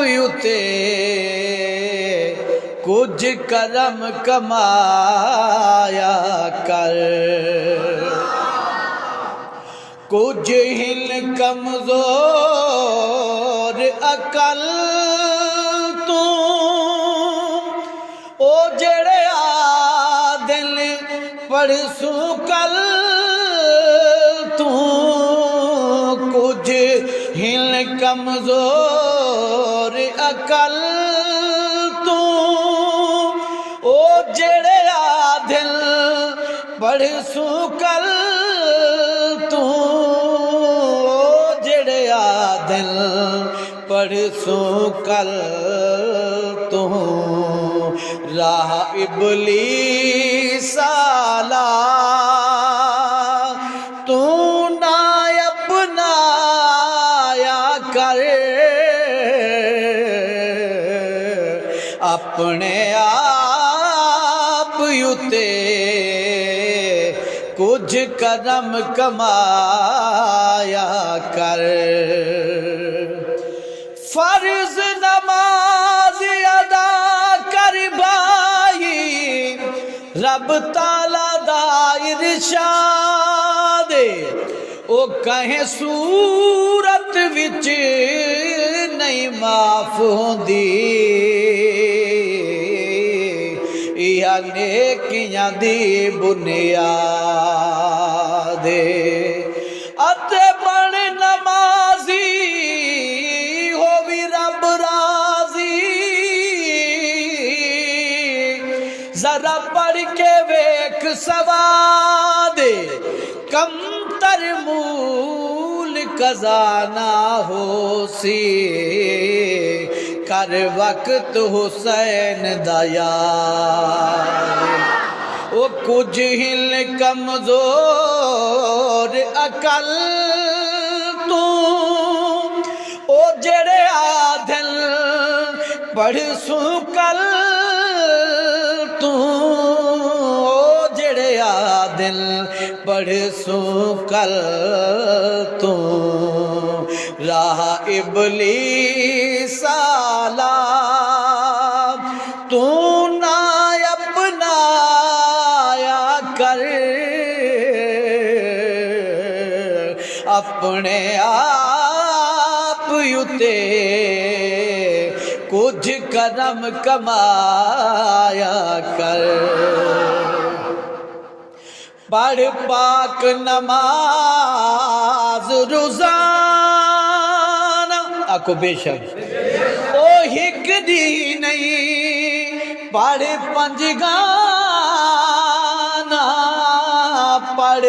اتے کچھ کرم کمایا کر کچھ ہل کمزور عقل تو او جڑے عادل پرسوں کل تو کچھ ہل کمزور عقل تو او جڑے عادل پرسوں کل تو جڑے عادل پرسوں کل تو راہ ابلیس آلا تو نہ اپنایا کر اپنے آپ اتے کچھ کرم کمایا کر فرض نماز ادا کر بھائی رب تعالیٰ دا ارشاد او کہیں صورت وچ نہیں معاف ہوندی یا نیکیاں دی بنیاد اتے بن نمازی ہووی رب راضی ذرا پڑھ کے ویکھ سواد کم تر مول خزانہ ہو سی کر وقت حسین دا یار او کچھ ہل کمزور عقل تو او جڑے عادل پرسوں کل تو او جڑے عادل پرسوں کل تو راہ ابلیس آلا تو نہ اپنایا کر اپنے آپ اتے کچھ کرم کمایا کر پڑھ پاک نماز روزانہ آکو بے شک او ہک دی نہیں پڑھ پنج گانا پڑھ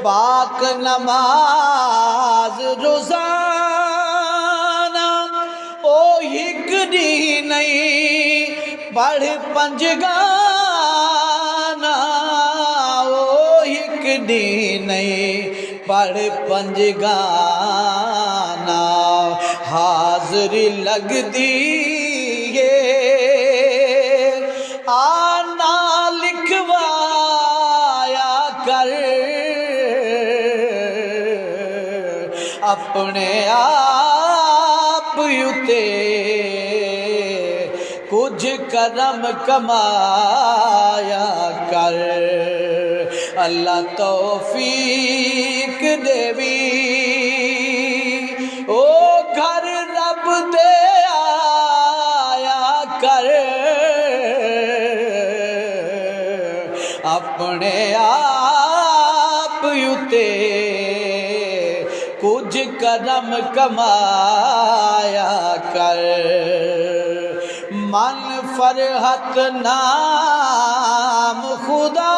پاک نماز روزانہ او ہک دی نہیں پڑھ پنج گانا دی نہیں پڑھ پنج گانا حاضری لگ دی ہے آنا لکھوایا کر اپنے آپ اتے کچھ کرم کمایا کر اللہ توفیق دیوی او گھر رب دے آیا کر اپنے آپ اتے کچھ کرم کمایا کر من فرحت نام خدا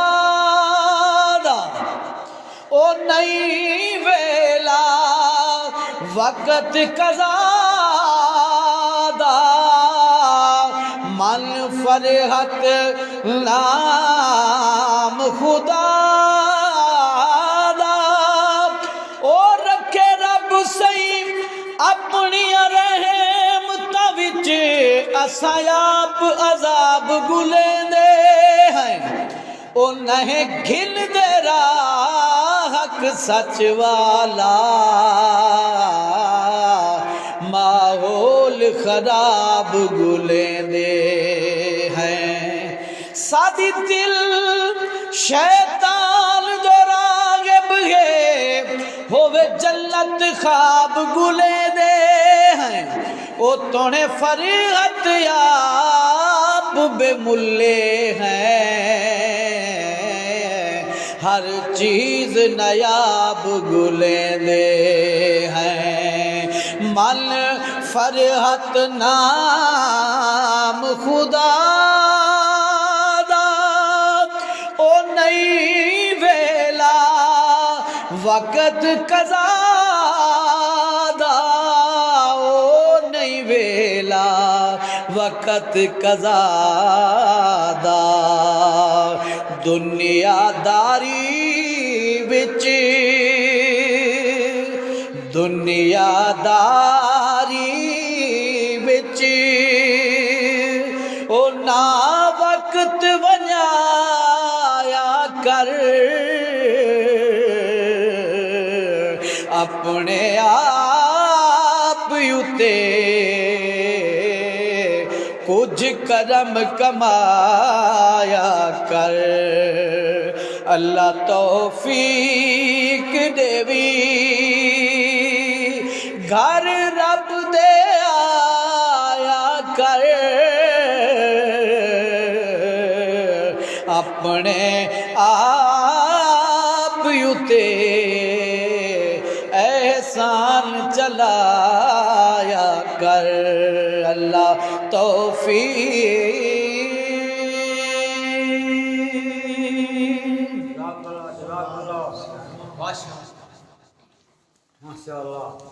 او نہیں ویلا وقت قضا دا من فرحت نام خدا دا او رکھے رب سہی اپنی رحمتاں وچ اساں آپ عذاب گلیں دے ہیں او نہیں گھن دے راہ حق سچ والا ماحول خراب گلیں دے ہیں سادی دل شیطان جو راغب ہے ہووے جنت خواب گلیں دے ہیں او تونے فریغت یاب بے ملے ہیں ہر چیز نایاب گلیں دے ہیں من فرحت نام خدا دا او نہیں ویلا وقت قضا دا او نہیں ویلا وقت قضا دا دنیا داری وچ دنیا داری وچ او نا وقت ونجایا کر اپنے آپ اتے کچھ کرم کمایا کر اللہ توفیق دیوی گھر رب دے آیا کر اپنے آپ اتے احسان چلایا کر اللہ توفیق ماشاء اللہ